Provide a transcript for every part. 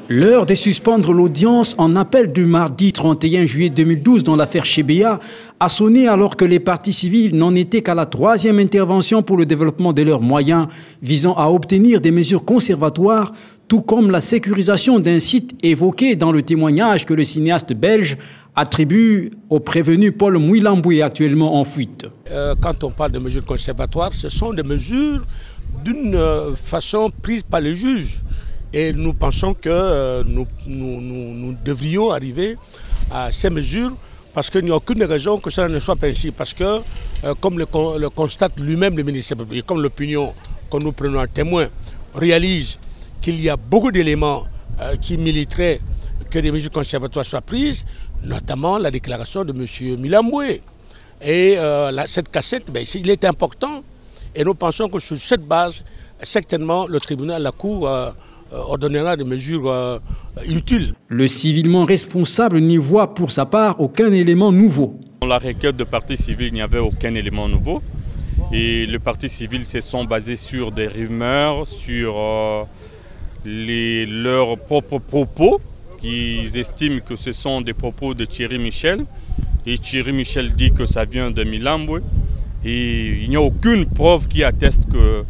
L'heure de suspendre l'audience en appel du mardi 31 juillet 2012 dans l'affaire Chebea a sonné alors que les parties civiles n'en étaient qu'à la troisième intervention pour le développement de leurs moyens visant à obtenir des mesures conservatoires, tout comme la sécurisation d'un site évoqué dans le témoignage que le cinéaste belge attribue au prévenu Paul Mouilamboué actuellement en fuite. Quand on parle de mesures conservatoires, ce sont des mesures d'une façon prise par les juges. Et nous pensons que nous devrions arriver à ces mesures parce qu'il n'y a aucune raison que cela ne soit pas ainsi. Parce que, comme le constate lui-même le ministère public, comme l'opinion que nous prenons en témoin réalise qu'il y a beaucoup d'éléments qui militeraient que des mesures conservatoires soient prises, notamment la déclaration de M. Mouilamboué. Et cette cassette, il est important. Et nous pensons que sur cette base, certainement, le tribunal, la Cour, ordonnera des mesures utiles. Le civilement responsable n'y voit pour sa part aucun élément nouveau. Dans la requête de partie civile, il n'y avait aucun élément nouveau. Et le parti civil se sont basés sur des rumeurs, sur leurs propres propos, qu'ils estiment que ce sont des propos de Thierry Michel. Et Thierry Michel dit que ça vient de Mouilamboué. Et il n'y a aucune preuve qui atteste que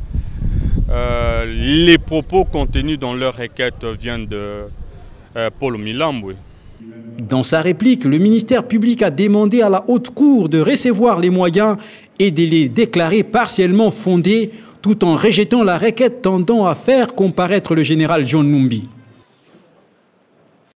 les propos contenus dans leur requête viennent de Paul Mouilamboué. Dans sa réplique, le ministère public a demandé à la Haute Cour de recevoir les moyens et de les déclarer partiellement fondés, tout en rejetant la requête tendant à faire comparaître le général John Numbi.